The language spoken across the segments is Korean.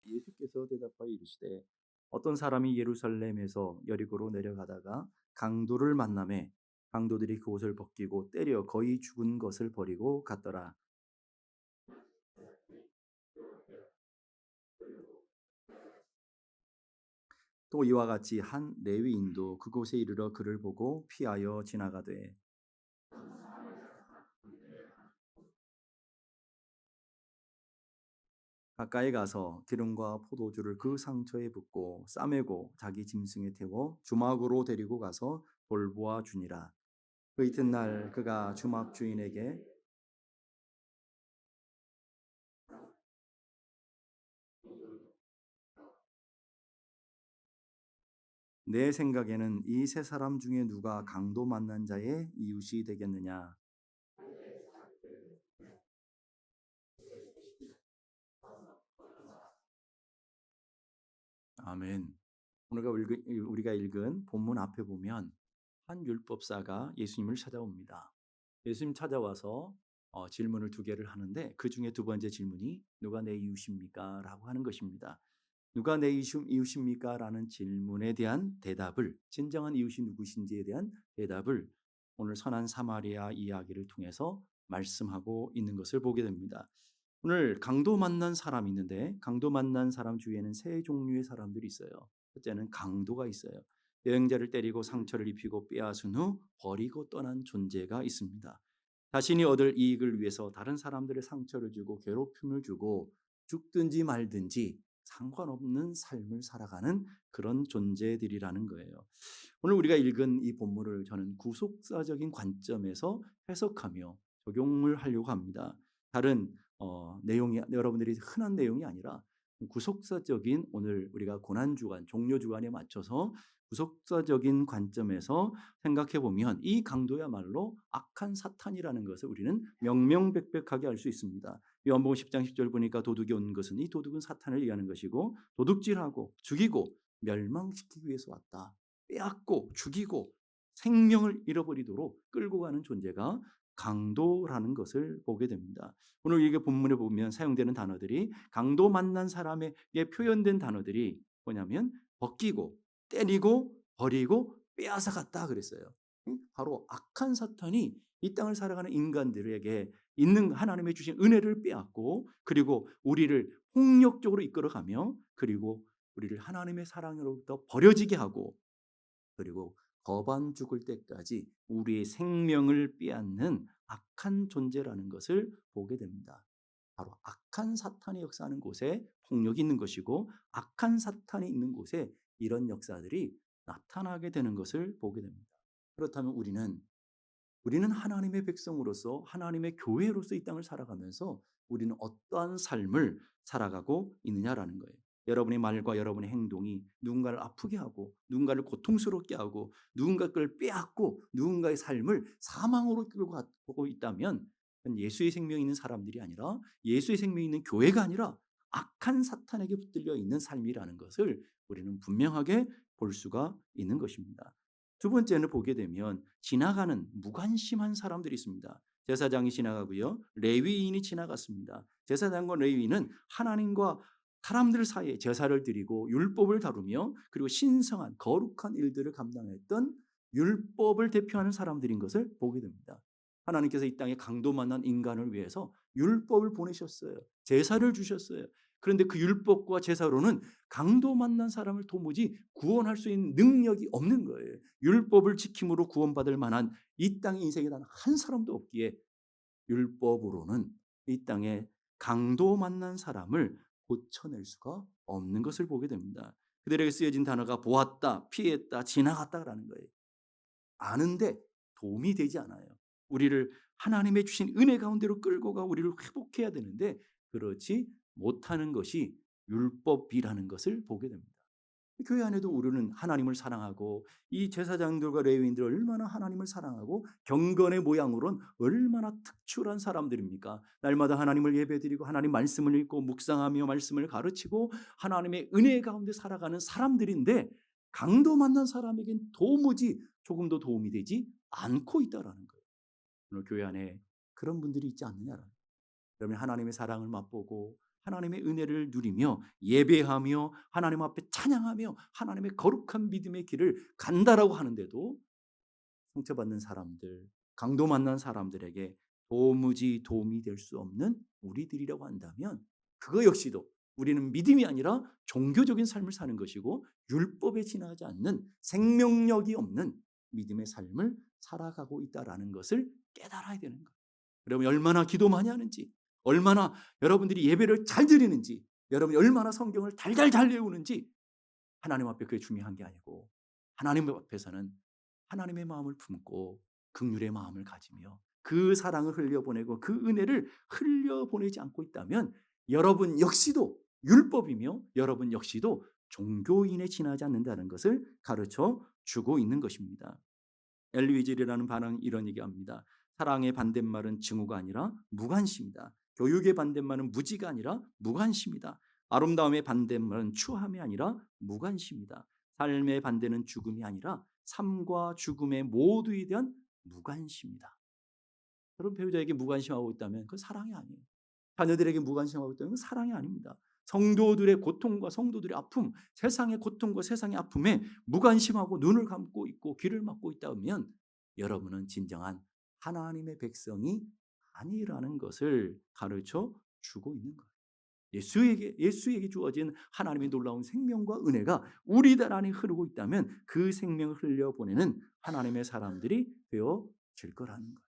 예수께서 대답하여 이르시되 어떤 사람이 예루살렘에서 여리고로 내려가다가 강도를 만나매 강도들이 그 옷을 벗기고 때려 거의 죽은 것을 버리고 갔더라. 또 이와 같이 한 레위인도 그곳에 이르러 그를 보고 피하여 지나가되 가까이 가서 기름과 포도주를 그 상처에 붓고 싸매고 자기 짐승에 태워 주막으로 데리고 가서 돌보아 주니라. 그 이튿날 그가 주막 주인에게 내 생각에는 이 세 사람 중에 누가 강도 만난 자의 이웃이 되겠느냐. 아멘. 오늘 우리가 읽은 본문 앞에 보면 한 율법사가 예수님을 찾아옵니다. 예수님 찾아와서 질문을 두 개를 하는데 그 중에 두 번째 질문이 누가 내 이웃입니까? 라고 하는 것입니다. 누가 내 이웃입니까? 라는 질문에 대한 대답을, 진정한 이웃이 누구신지에 대한 대답을 오늘 선한 사마리아 이야기를 통해서 말씀하고 있는 것을 보게 됩니다. 오늘 강도 만난 사람이 있는데 강도 만난 사람 주위에는 세 종류의 사람들이 있어요. 첫째는 강도가 있어요. 여행자를 때리고 상처를 입히고 빼앗은 후 버리고 떠난 존재가 있습니다. 자신이 얻을 이익을 위해서 다른 사람들의 상처를 주고 괴롭힘을 주고 죽든지 말든지 상관없는 삶을 살아가는 그런 존재들이라는 거예요. 오늘 우리가 읽은 이 본문을 저는 구속사적인 관점에서 해석하며 적용을 하려고 합니다. 다른 내용이 여러분들이 흔한 내용이 아니라 구속사적인 오늘 우리가 고난주간, 종료주간에 맞춰서 구속사적인 관점에서 생각해 보면 이 강도야말로 악한 사탄이라는 것을 우리는 명명백백하게 알 수 있습니다. 요한복음 10장 10절 보니까 도둑이 온 것은 이 도둑은 사탄을 얘기하는 것이고 도둑질하고 죽이고 멸망시키기 위해서 왔다. 빼앗고 죽이고 생명을 잃어버리도록 끌고 가는 존재가 강도라는 것을 보게 됩니다. 오늘 이게 본문에 보면 사용되는 단어들이 강도 만난 사람에게 표현된 단어들이 뭐냐면 벗기고 때리고 버리고 빼앗아 갔다 그랬어요. 바로 악한 사탄이 이 땅을 살아가는 인간들에게 있는 하나님의 주신 은혜를 빼앗고 그리고 우리를 폭력적으로 이끌어가며 그리고 우리를 하나님의 사랑으로부터 버려지게 하고 그리고 거반 죽을 때까지 우리의 생명을 빼앗는 악한 존재라는 것을 보게 됩니다. 바로 악한 사탄이 역사하는 곳에 폭력이 있는 것이고 악한 사탄이 있는 곳에 이런 역사들이 나타나게 되는 것을 보게 됩니다. 그렇다면 우리는 하나님의 백성으로서 하나님의 교회로서 이 땅을 살아가면서 우리는 어떠한 삶을 살아가고 있느냐라는 거예요. 여러분의 말과 여러분의 행동이 누군가를 아프게 하고 누군가를 고통스럽게 하고 누군가를 빼앗고 누군가의 삶을 사망으로 끌고 가고 있다면 예수의 생명이 있는 사람들이 아니라 예수의 생명이 있는 교회가 아니라 악한 사탄에게 붙들려 있는 삶이라는 것을 우리는 분명하게 볼 수가 있는 것입니다. 두 번째는 보게 되면 지나가는 무관심한 사람들이 있습니다. 제사장이 지나가고요. 레위인이 지나갔습니다. 제사장과 레위인은 하나님과 사람들 사이에 제사를 드리고 율법을 다루며 그리고 신성한 거룩한 일들을 감당했던 율법을 대표하는 사람들인 것을 보게 됩니다. 하나님께서 이 땅에 강도 만난 인간을 위해서 율법을 보내셨어요. 제사를 주셨어요. 그런데 그 율법과 제사로는 강도 만난 사람을 도무지 구원할 수 있는 능력이 없는 거예요. 율법을 지킴으로 구원받을 만한 이 땅의 인생에 단 한 사람도 없기에 율법으로는 이 땅에 강도 만난 사람을 고쳐낼 수가 없는 것을 보게 됩니다. 그들에게 쓰여진 단어가 보았다, 피했다, 지나갔다라는 거예요. 아는데 도움이 되지 않아요. 우리를 하나님의 주신 은혜 가운데로 끌고 가 우리를 회복해야 되는데 그렇지 못하는 것이 율법이라는 것을 보게 됩니다. 교회 안에도 우리는 하나님을 사랑하고 이 제사장들과 레위인들 얼마나 하나님을 사랑하고 경건의 모양으로는 얼마나 특출한 사람들입니까? 날마다 하나님을 예배드리고 하나님 말씀을 읽고 묵상하며 말씀을 가르치고 하나님의 은혜 가운데 살아가는 사람들인데 강도 만난 사람에겐 도무지 조금도 도움이 되지 않고 있다라는 거예요. 오늘 교회 안에 그런 분들이 있지 않느냐라는 거예요. 여러분 하나님의 사랑을 맛보고 하나님의 은혜를 누리며 예배하며 하나님 앞에 찬양하며 하나님의 거룩한 믿음의 길을 간다라고 하는데도 상처받는 사람들, 강도 만난 사람들에게 도무지 도움이 될 수 없는 우리들이라고 한다면 그거 역시도 우리는 믿음이 아니라 종교적인 삶을 사는 것이고 율법에 지나지 않는 생명력이 없는 믿음의 삶을 살아가고 있다라는 것을 깨달아야 되는 거예요. 여러분이 얼마나 기도 많이 하는지, 얼마나 여러분들이 예배를 잘 드리는지, 여러분이 얼마나 성경을 달달 잘 외우는지 하나님 앞에 그게 중요한 게 아니고 하나님 앞에서는 하나님의 마음을 품고 긍휼의 마음을 가지며 그 사랑을 흘려보내고 그 은혜를 흘려보내지 않고 있다면 여러분 역시도 율법이며 여러분 역시도 종교인에 지나지 않는다는 것을 가르쳐 주고 있는 것입니다. 엘리 위즐이라는 반항 이런 얘기합니다. 사랑의 반대말은 증오가 아니라 무관심이다. 교육의 반대말은 무지가 아니라 무관심이다. 아름다움의 반대말은 추함이 아니라 무관심이다. 삶의 반대는 죽음이 아니라 삶과 죽음의 모두에 대한 무관심이다. 여러분 배우자에게 무관심하고 있다면 그건 사랑이 아니에요. 자녀들에게 무관심하고 있다면 그건 사랑이 아닙니다. 성도들의 고통과 성도들의 아픔, 세상의 고통과 세상의 아픔에 무관심하고 눈을 감고 있고 귀를 막고 있다면 여러분은 진정한 하나님의 백성이 아니라는 것을 가르쳐 주고 있는 거예요. 예수에게 주어진 하나님의 놀라운 생명과 은혜가 우리들 안에 흐르고 있다면 그 생명을 흘려보내는 하나님의 사람들이 되어질 거라는 거예요.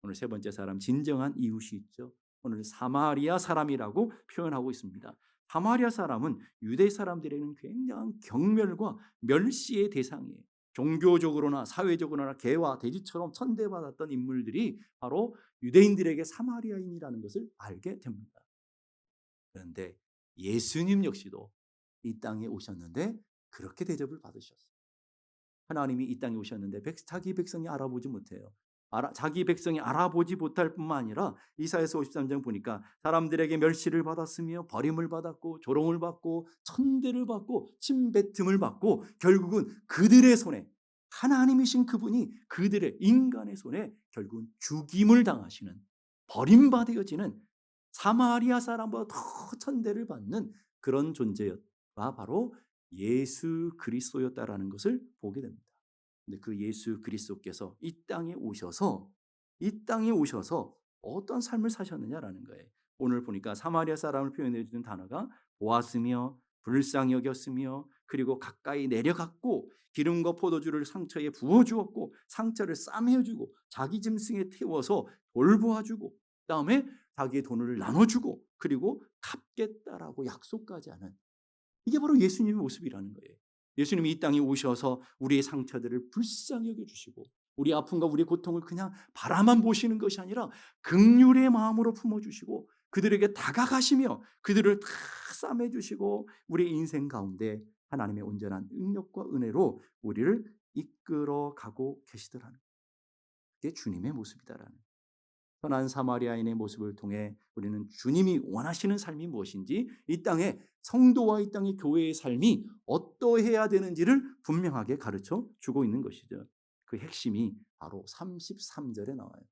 오늘 세 번째 사람, 진정한 이웃이 있죠. 오늘 사마리아 사람이라고 표현하고 있습니다. 사마리아 사람은 유대 사람들에게는 굉장한 경멸과 멸시의 대상이에요. 종교적으로나 사회적으로나 개와 돼지처럼 천대받았던 인물들이 바로 유대인들에게 사마리아인이라는 것을 알게 됩니다. 그런데 예수님 역시도 이 땅에 오셨는데 그렇게 대접을 받으셨어요. 하나님이 이 땅에 오셨는데 자기 백성이 알아보지 못해요. 자기 백성이 알아보지 못할 뿐만 아니라 이사야서 53장 보니까 사람들에게 멸시를 받았으며 버림을 받았고 조롱을 받고 천대를 받고 침뱉음을 받고 결국은 그들의 손에 하나님이신 그분이 그들의 인간의 손에 결국은 죽임을 당하시는 버림받아지는 사마리아 사람보다 더 천대를 받는 그런 존재가 바로 예수 그리스도였다라는 것을 보게 됩니다. 근데 그 예수 그리스도께서 이 땅에 오셔서 어떤 삶을 사셨느냐라는 거예요. 오늘 보니까 사마리아 사람을 표현해 주는 단어가 보았으며 불쌍히 여겼으며 그리고 가까이 내려갔고 기름과 포도주를 상처에 부어 주었고 상처를 싸매어 주고 자기 짐승에 태워서 돌보아 주고 그다음에 자기의 돈을 나눠 주고 그리고 갚겠다라고 약속까지 하는 이게 바로 예수님의 모습이라는 거예요. 예수님이 이 땅에 오셔서 우리의 상처들을 불쌍히 여겨주시고 우리 아픔과 우리의 고통을 그냥 바라만 보시는 것이 아니라 긍휼의 마음으로 품어주시고 그들에게 다가가시며 그들을 다 싸매주시고 우리의 인생 가운데 하나님의 온전한 능력과 은혜로 우리를 이끌어가고 계시더라는 그게 주님의 모습이다라는 선한 사마리아인의 모습을 통해 우리는 주님이 원하시는 삶이 무엇인지 이 땅에 성도와 이 땅의 교회의 삶이 어떠해야 되는지를 분명하게 가르쳐 주고 있는 것이죠. 그 핵심이 바로 33절에 나와요.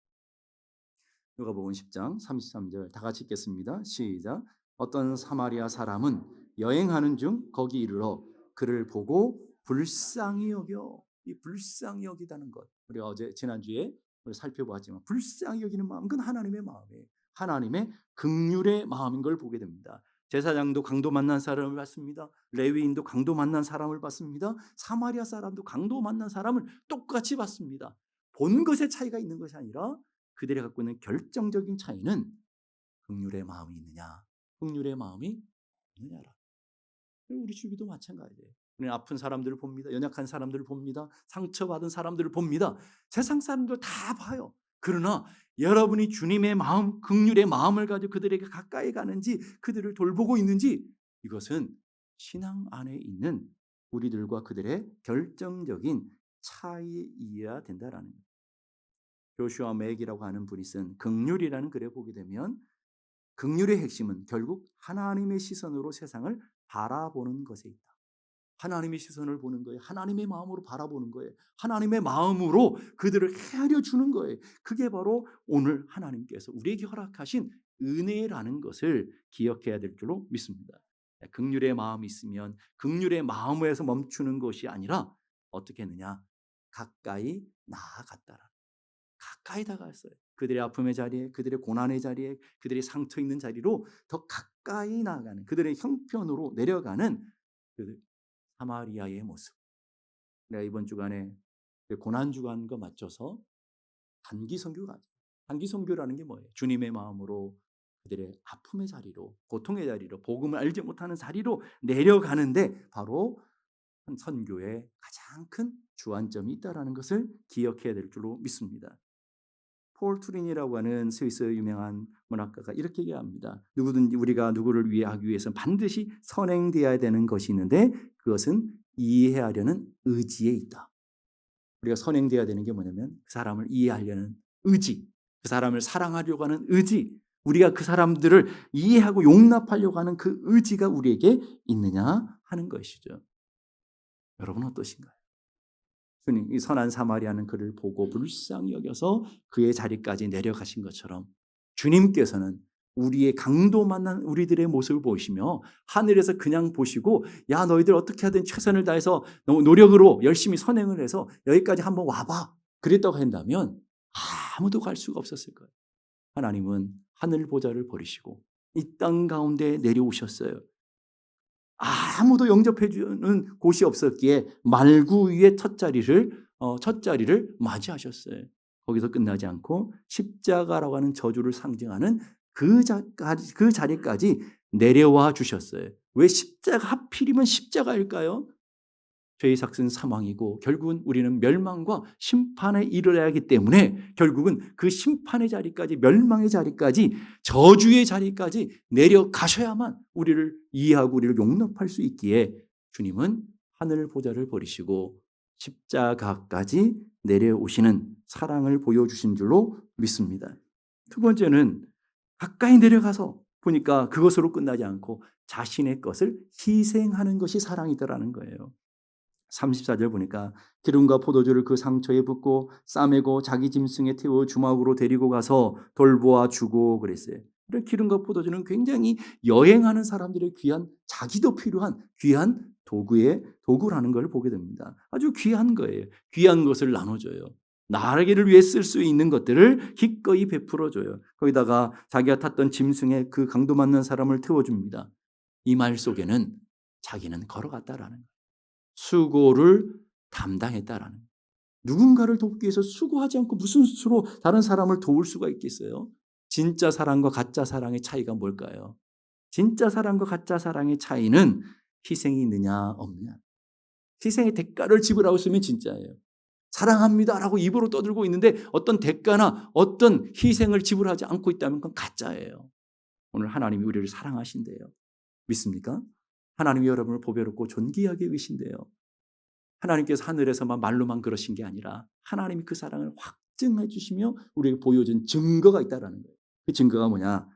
누가복음 10장 33절 다 같이 읽겠습니다. 시작. 어떤 사마리아 사람은 여행하는 중 거기 이르러 그를 보고 불쌍히 여겨. 이 불쌍히 여기다는 것. 우리 어제 지난주에 살펴보았지만 불쌍히 여기는 마음 그건 하나님의 마음이에요. 하나님의 긍휼의 마음인 걸 보게 됩니다. 제사장도 강도 만난 사람을 봤습니다. 레위인도 강도 만난 사람을 봤습니다. 사마리아 사람도 강도 만난 사람을 똑같이 봤습니다. 본 것의 차이가 있는 것이 아니라 그들이 갖고 있는 결정적인 차이는 긍휼의 마음이 있느냐 긍휼의 마음이 없느냐라. 우리 주위도 마찬가지예요. 우리는 아픈 사람들을 봅니다. 연약한 사람들을 봅니다. 상처받은 사람들을 봅니다. 세상 사람들 다 봐요. 그러나 여러분이 주님의 마음, 긍휼의 마음을 가지고 그들에게 가까이 가는지 그들을 돌보고 있는지 이것은 신앙 안에 있는 우리들과 그들의 결정적인 차이여야 된다라는 거예요. 조슈아 맥이라고 하는 분이 쓴 긍휼이라는 글에 보게 되면 긍휼의 핵심은 결국 하나님의 시선으로 세상을 바라보는 것에 있다. 하나님의 시선을 보는 거예요. 하나님의 마음으로 바라보는 거예요. 하나님의 마음으로 그들을 헤아려 주는 거예요. 그게 바로 오늘 하나님께서 우리에게 허락하신 은혜라는 것을 기억해야 될 줄로 믿습니다. 긍휼의 마음이 있으면 긍휼의 마음에서 멈추는 것이 아니라 어떻게 했느냐? 가까이 나아갔다라. 가까이 다가갔어요. 그들의 아픔의 자리에, 그들의 고난의 자리에, 그들의 상처 있는 자리로 더 가까이 나아가는, 그들의 형편으로 내려가는 그 사마리아의 모습. 내가 이번 주간에 고난 주간과 맞춰서 단기 선교가, 단기 선교라는 게 뭐예요? 주님의 마음으로 그들의 아픔의 자리로, 고통의 자리로, 복음을 알지 못하는 자리로 내려가는데 바로 선교의 가장 큰 주안점이 있다라는 것을 기억해야 될 줄로 믿습니다. 폴 투린이라고 하는 스위스 유명한 문학가가 이렇게 얘기합니다. 누구든지 우리가 누구를 위해 하기 위해서는 반드시 선행되어야 되는 것이 있는데 그것은 이해하려는 의지에 있다. 우리가 선행되어야 되는 게 뭐냐면 그 사람을 이해하려는 의지, 그 사람을 사랑하려고 하는 의지, 우리가 그 사람들을 이해하고 용납하려고 하는 그 의지가 우리에게 있느냐 하는 것이죠. 여러분은 어떠신가요? 주님, 이 선한 사마리아는 그를 보고 불쌍히 여겨서 그의 자리까지 내려가신 것처럼 주님께서는 우리의 강도 만난 우리들의 모습을 보시며 하늘에서 그냥 보시고 야 너희들 어떻게 하든 최선을 다해서 노력으로 열심히 선행을 해서 여기까지 한번 와봐 그랬다고 한다면 아무도 갈 수가 없었을 거예요. 하나님은 하늘 보좌를 버리시고 이 땅 가운데 내려오셨어요. 아무도 영접해 주는 곳이 없었기에 말구 위에 첫 자리를 맞이하셨어요. 거기서 끝나지 않고 십자가라고 하는 저주를 상징하는 그 자리까지 내려와 주셨어요. 왜 하필이면 십자가일까요? 죄의 삭은 사망이고 결국은 우리는 멸망과 심판에 이르러야 하기 때문에 결국은 그 심판의 자리까지, 멸망의 자리까지, 저주의 자리까지 내려가셔야만 우리를 이해하고 우리를 용납할 수 있기에 주님은 하늘 보좌를 버리시고 십자가까지 내려오시는 사랑을 보여주신 줄로 믿습니다. 두 번째는 가까이 내려가서 보니까 그것으로 끝나지 않고 자신의 것을 희생하는 것이 사랑이더라는 거예요. 34절 보니까 기름과 포도주를 그 상처에 붓고 싸매고 자기 짐승에 태워 주막으로 데리고 가서 돌보아 주고 그랬어요. 기름과 포도주는 굉장히 여행하는 사람들의 귀한, 자기도 필요한 귀한 도구라는 걸 보게 됩니다. 아주 귀한 거예요. 귀한 것을 나눠줘요. 나라기를 위해 쓸 수 있는 것들을 기꺼이 베풀어줘요. 거기다가 자기가 탔던 짐승에 그 강도 맞는 사람을 태워줍니다. 이 말 속에는 자기는 걸어갔다라는 거예요. 수고를 담당했다라는, 누군가를 돕기 위해서 수고하지 않고 무슨 수로 다른 사람을 도울 수가 있겠어요? 진짜 사랑과 가짜 사랑의 차이가 뭘까요? 진짜 사랑과 가짜 사랑의 차이는 희생이 있느냐 없느냐. 희생의 대가를 지불하고 있으면 진짜예요. 사랑합니다라고 입으로 떠들고 있는데 어떤 대가나 어떤 희생을 지불하지 않고 있다면 그건 가짜예요. 오늘 하나님이 우리를 사랑하신대요. 믿습니까? 하나님이 여러분을 보배롭고 존귀하게 여기신대요. 하나님께서 하늘에서만 말로만 그러신 게 아니라 하나님이 그 사랑을 확증해 주시며 우리에게 보여준 증거가 있다는 거예요. 그 증거가 뭐냐?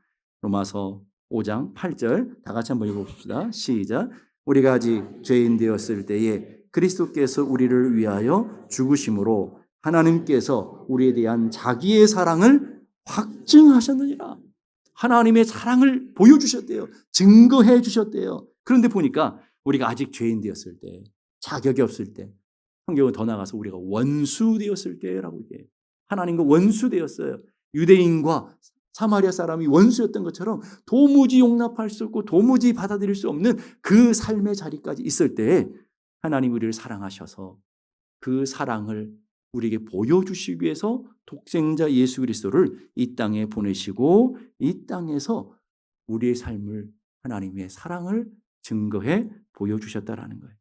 로마서 5장 8절 다 같이 한번 읽어봅시다. 시작. 우리가 아직 죄인 되었을 때에 그리스도께서 우리를 위하여 죽으심으로 하나님께서 우리에 대한 자기의 사랑을 확증하셨느니라. 하나님의 사랑을 보여주셨대요. 증거해 주셨대요. 그런데 보니까 우리가 아직 죄인 되었을 때, 자격이 없을 때, 성경은 더 나아가서 우리가 원수 되었을 때라고 얘기해요. 하나님과 원수 되었어요. 유대인과 사마리아 사람이 원수였던 것처럼 도무지 용납할 수 없고 도무지 받아들일 수 없는 그 삶의 자리까지 있을 때 하나님 우리를 사랑하셔서 그 사랑을 우리에게 보여주시기 위해서 독생자 예수 그리스도를 이 땅에 보내시고 이 땅에서 우리의 삶을, 하나님의 사랑을 증거해 보여주셨다라는 거예요.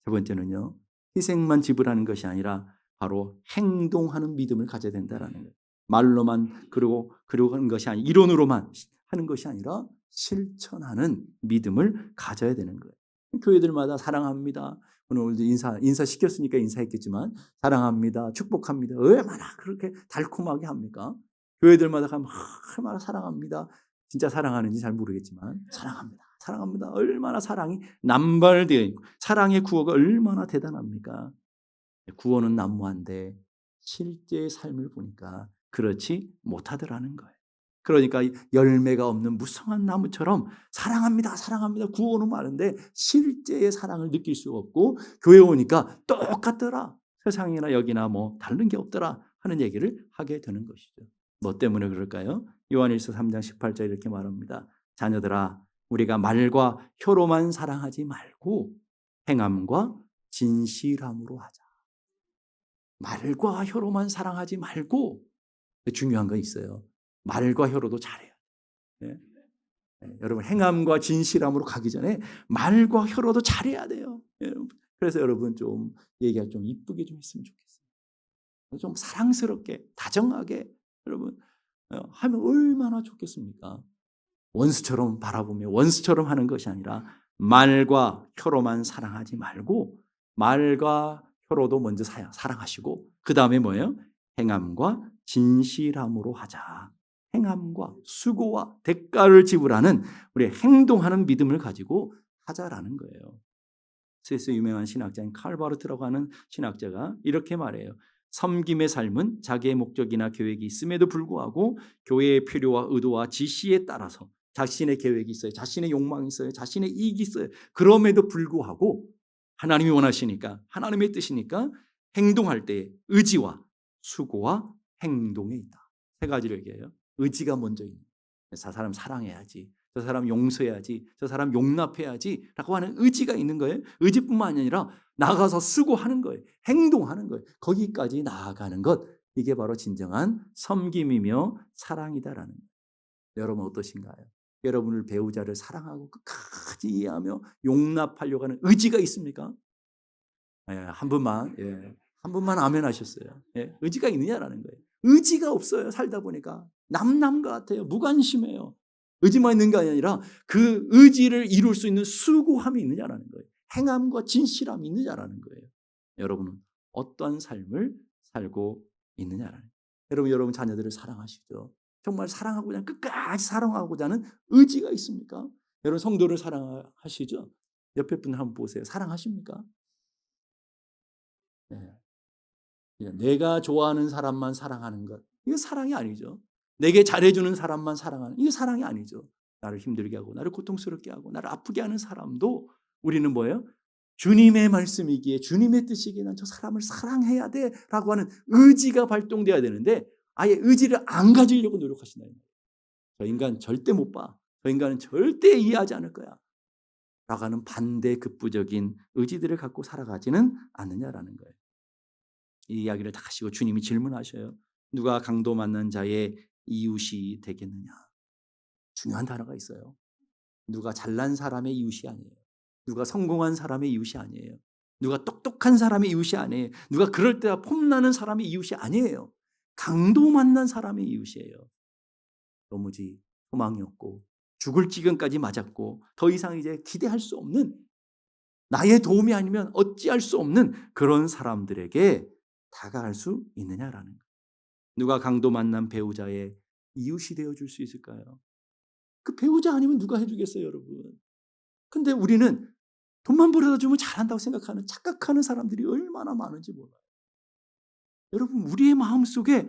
세 번째는요, 희생만 지불하는 것이 아니라 바로 행동하는 믿음을 가져야 된다라는 거예요. 말로만 그러고 하는 것이 아니라, 이론으로만 하는 것이 아니라 실천하는 믿음을 가져야 되는 거예요. 교회들마다 사랑합니다. 오늘도 인사시켰으니까 인사했겠지만 사랑합니다. 축복합니다. 얼마나 그렇게 달콤하게 합니까? 교회들마다 가면 얼마나 사랑합니다. 진짜 사랑하는지 잘 모르겠지만 사랑합니다. 사랑합니다. 얼마나 사랑이 남발되어 있고 사랑의 구호가 얼마나 대단합니까? 구호는 난무한데 실제의 삶을 보니까 그렇지 못하더라는 거예요. 그러니까 열매가 없는 무성한 나무처럼 사랑합니다, 사랑합니다 구호는 많은데 실제의 사랑을 느낄 수가 없고 교회 오니까 똑같더라. 세상이나 여기나 뭐 다른 게 없더라 하는 얘기를 하게 되는 것이죠. 뭐 때문에 그럴까요? 요한일서 3장 18절 이렇게 말합니다. 자녀들아 우리가 말과 혀로만 사랑하지 말고 행함과 진실함으로 하자. 말과 혀로만 사랑하지 말고 중요한 거 있어요. 말과 혀로도 잘해요. 네? 네, 여러분 행함과 진실함으로 가기 전에 말과 혀로도 잘해야 돼요. 여러분. 그래서 여러분 좀 얘기가 좀 이쁘게 좀 했으면 좋겠어요. 좀 사랑스럽게 다정하게 여러분 하면 얼마나 좋겠습니까? 원수처럼 바라보며 원수처럼 하는 것이 아니라 말과 혀로만 사랑하지 말고 말과 혀로도 먼저 사랑하시고 그 다음에 뭐예요? 행함과 진실함으로 하자. 행함과 수고와 대가를 지불하는 우리 행동하는 믿음을 가지고 하자라는 거예요. 스위스 유명한 신학자인 칼바르트라고 하는 신학자가 이렇게 말해요. 섬김의 삶은 자기의 목적이나 계획이 있음에도 불구하고 교회의 필요와 의도와 지시에 따라서 자신의 계획이 있어요. 자신의 욕망이 있어요. 자신의 이익이 있어요. 그럼에도 불구하고 하나님이 원하시니까 하나님의 뜻이니까 행동할 때 의지와 수고와 행동에 있다. 세 가지를 얘기해요. 의지가 먼저 있는. 저 사람 사랑해야지. 저 사람 용서해야지. 저 사람 용납해야지. 라고 하는 의지가 있는 거예요. 의지뿐만 아니라 나가서 수고하는 거예요. 행동하는 거예요. 거기까지 나아가는 것. 이게 바로 진정한 섬김이며 사랑이다라는 거예요. 여러분 어떠신가요? 여러분을 배우자를 사랑하고 끝까지 이해하며 용납하려고 하는 의지가 있습니까? 예, 한 분만, 예, 한 분만 아멘 하셨어요. 예, 의지가 있느냐라는 거예요. 의지가 없어요. 살다 보니까. 남남과 같아요. 무관심해요. 의지만 있는 게 아니라 그 의지를 이룰 수 있는 수고함이 있느냐라는 거예요. 행함과 진실함이 있느냐라는 거예요. 여러분은 어떤 삶을 살고 있느냐라는 거예요. 여러분 자녀들을 사랑하시죠? 정말 사랑하고자 끝까지 사랑하고자 하는 의지가 있습니까? 여러분 성도를 사랑하시죠? 옆에 분 한번 보세요. 사랑하십니까? 네. 내가 좋아하는 사람만 사랑하는 것. 이거 사랑이 아니죠. 내게 잘해주는 사람만 사랑하는 이게 사랑이 아니죠. 나를 힘들게 하고 나를 고통스럽게 하고 나를 아프게 하는 사람도 우리는 뭐예요? 주님의 말씀이기에 주님의 뜻이기에 난 저 사람을 사랑해야 돼라고 하는 의지가 발동돼야 되는데 아예 의지를 안 가지려고 노력하시나요? 저 인간 절대 못 봐. 저 인간은 절대 이해하지 않을 거야. 라고 하는 반대 급부적인 의지들을 갖고 살아가지는 않느냐라는 거예요. 이 이야기를 다 하시고 주님이 질문하셔요. 누가 강도 만난 자의 이웃이 되겠느냐? 중요한 단어가 있어요. 누가 잘난 사람의 이웃이 아니에요. 누가 성공한 사람의 이웃이 아니에요. 누가 똑똑한 사람의 이웃이 아니에요. 누가 그럴 때가 폼나는 사람의 이웃이 아니에요. 강도 만난 사람의 이웃이에요. 도무지 소망이 없고 죽을 지경까지 맞았고 더 이상 이제 기대할 수 없는 나의 도움이 아니면 어찌할 수 없는 그런 사람들에게 다가갈 수 있느냐라는 거예요. 누가 강도 만난 배우자의 이웃이 되어줄 수 있을까요? 그 배우자 아니면 누가 해주겠어요, 여러분? 근데 우리는 돈만 벌어다 주면 잘한다고 생각하는 착각하는 사람들이 얼마나 많은지 몰라요. 여러분 우리의 마음속에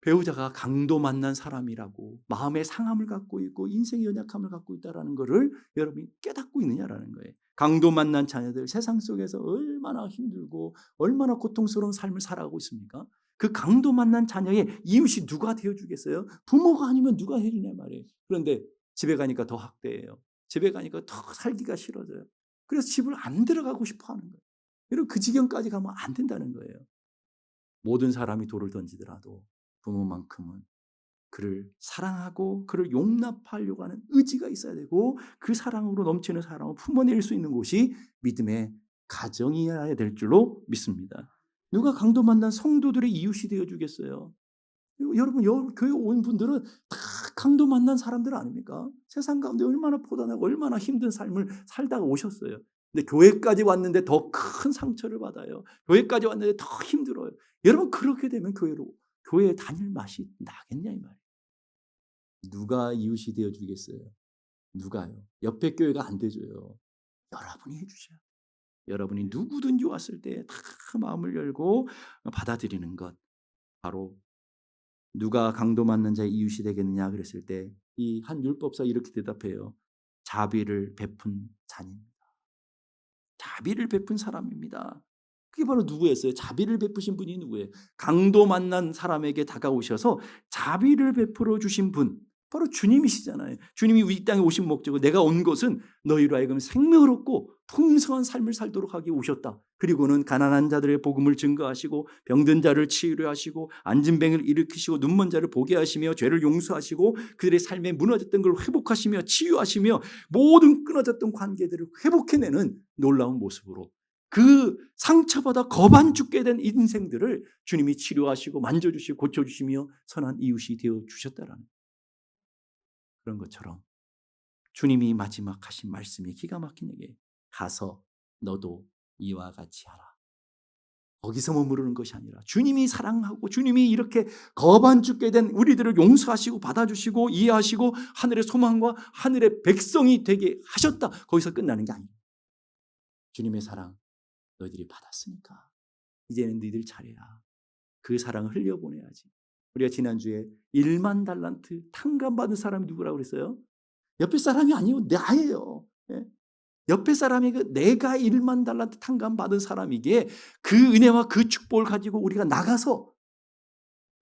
배우자가 강도 만난 사람이라고 마음의 상함을 갖고 있고 인생의 연약함을 갖고 있다는 것을 여러분이 깨닫고 있느냐라는 거예요. 강도 만난 자녀들 세상 속에서 얼마나 힘들고 얼마나 고통스러운 삶을 살아가고 있습니까? 그 강도 만난 자녀의 이웃이 누가 되어주겠어요? 부모가 아니면 누가 해주냐 말이에요. 그런데 집에 가니까 더 학대해요. 집에 가니까 더 살기가 싫어져요. 그래서 집을 안 들어가고 싶어 하는 거예요. 여러분 그 지경까지 가면 안 된다는 거예요. 모든 사람이 돌을 던지더라도 부모만큼은 그를 사랑하고 그를 용납하려고 하는 의지가 있어야 되고 그 사랑으로 넘치는 사랑을 품어낼 수 있는 곳이 믿음의 가정이어야 될 줄로 믿습니다. 누가 강도 만난 성도들의 이웃이 되어주겠어요? 여러분 교회 온 분들은 다 강도 만난 사람들 아닙니까? 세상 가운데 얼마나 포단하고 얼마나 힘든 삶을 살다가 오셨어요. 근데 교회까지 왔는데 더 큰 상처를 받아요. 교회까지 왔는데 더 힘들어요. 여러분 그렇게 되면 교회에 다닐 맛이 나겠냐 이 말이에요. 누가 이웃이 되어 주겠어요? 누가요? 옆에 교회가 안 돼줘요. 여러분이 해주셔야 돼요. 여러분이 누구든지 왔을 때 다 마음을 열고 받아들이는 것 바로 누가 강도 맞는 자의 이웃이 되겠느냐 그랬을 때 이 한 율법사 이렇게 대답해요. 자비를 베푼 자입니다. 자비를 베푼 사람입니다. 그게 바로 누구였어요? 자비를 베푸신 분이 누구예요? 강도 만난 사람에게 다가오셔서 자비를 베풀어 주신 분, 바로 주님이시잖아요. 주님이 우리 땅에 오신 목적은 내가 온 것은 너희로 하여금 생명을 얻고 풍성한 삶을 살도록 하기 오셨다. 그리고는 가난한 자들의 복음을 증거하시고 병든 자를 치유하시고 앉은 뱅을 일으키시고 눈먼 자를 보게 하시며 죄를 용서하시고 그들의 삶에 무너졌던 걸 회복하시며 치유하시며 모든 끊어졌던 관계들을 회복해내는 놀라운 모습으로 그 상처받아 거반 죽게 된 인생들을 주님이 치료하시고 만져주시고 고쳐주시며 선한 이웃이 되어주셨다라는 그런 것처럼 주님이 마지막 하신 말씀이 기가 막히게 가서 너도 이와 같이 하라. 거기서 머무르는 것이 아니라 주님이 사랑하고 주님이 이렇게 거반 죽게 된 우리들을 용서하시고 받아주시고 이해하시고 하늘의 소망과 하늘의 백성이 되게 하셨다. 거기서 끝나는 게 아니에요. 주님의 사랑 너희들이 받았으니까 이제는 너희들 차례야. 그 사랑을 흘려보내야지. 우리가 지난주에 1만 달란트 탕감받은 사람이 누구라고 그랬어요? 옆에 사람이 아니요 나예요. 예? 옆에 사람이 내가 1만 달란트 탕감받은 사람이기에 그 은혜와 그 축복을 가지고 우리가 나가서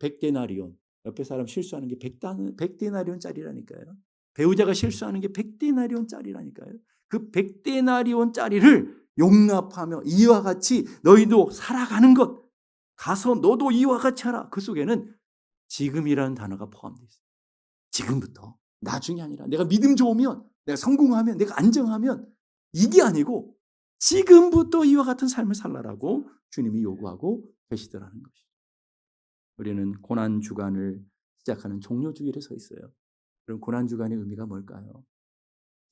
100데나리온, 옆에 사람 실수하는 게 100데나리온짜리라니까요. 배우자가 실수하는 게 100데나리온짜리라니까요. 그 100데나리온짜리를 용납하며 이와 같이 너희도 살아가는 것, 가서 너도 이와 같이 하라. 그 속에는 지금이라는 단어가 포함되어 있어요. 지금부터, 나중이 아니라 내가 믿음 좋으면, 내가 성공하면, 내가 안정하면 이게 아니고 지금부터 이와 같은 삶을 살라라고 주님이 요구하고 계시더라는 것이죠. 우리는 고난주간을 시작하는 종료주일에 서 있어요. 그럼 고난주간의 의미가 뭘까요?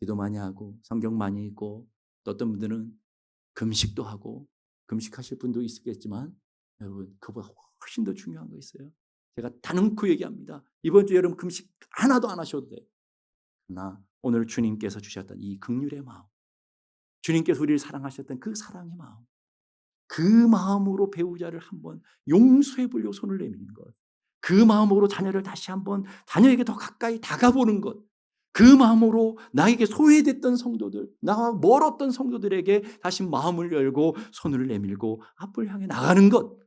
기도 많이 하고 성경 많이 읽고 또 어떤 분들은 금식도 하고 금식하실 분도 있겠지만 여러분 그보다 훨씬 더 중요한 거 있어요. 제가 단언코 얘기합니다. 이번 주 여러분 금식 하나도 안 하셔도 돼요. 그러나 오늘 주님께서 주셨던 이 긍휼의 마음, 주님께서 우리를 사랑하셨던 그 사랑의 마음, 그 마음으로 배우자를 한번 용서해 보려고 손을 내미는 것, 그 마음으로 자녀를 다시 한번 자녀에게 더 가까이 다가보는 것, 그 마음으로 나에게 소외됐던 성도들, 나와 멀었던 성도들에게 다시 마음을 열고 손을 내밀고 앞을 향해 나가는 것,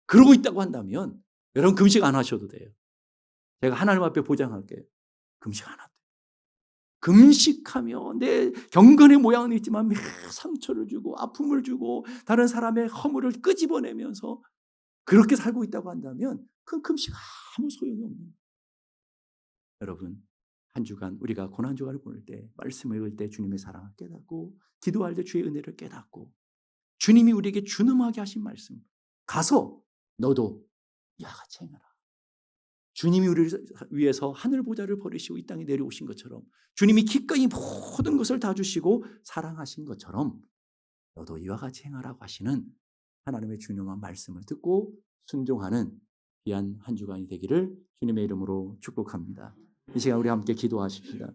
그러고 있다고 한다면 여러분 금식 안 하셔도 돼요. 제가 하나님 앞에 보장할게요. 금식 안 하도 돼요. 금식하며 내 경건의 모양은 있지만 상처를 주고 아픔을 주고 다른 사람의 허물을 끄집어내면서 그렇게 살고 있다고 한다면 그 금식 아무 소용이 없는 거예요. 여러분 한 주간 우리가 고난주간을 보낼 때 말씀을 읽을 때 주님의 사랑을 깨닫고 기도할 때 주의 은혜를 깨닫고 주님이 우리에게 준엄하게 하신 말씀 가서 너도 이와 같이 행하라. 주님이 우리를 위해서 하늘 보좌를 버리시고 이 땅에 내려오신 것처럼 주님이 기꺼이 모든 것을 다 주시고 사랑하신 것처럼 너도 이와 같이 행하라고 하시는 하나님의 준엄한 말씀을 듣고 순종하는 귀한 한 주간이 되기를 주님의 이름으로 축복합니다. 이 시간 우리 함께 기도하십시다.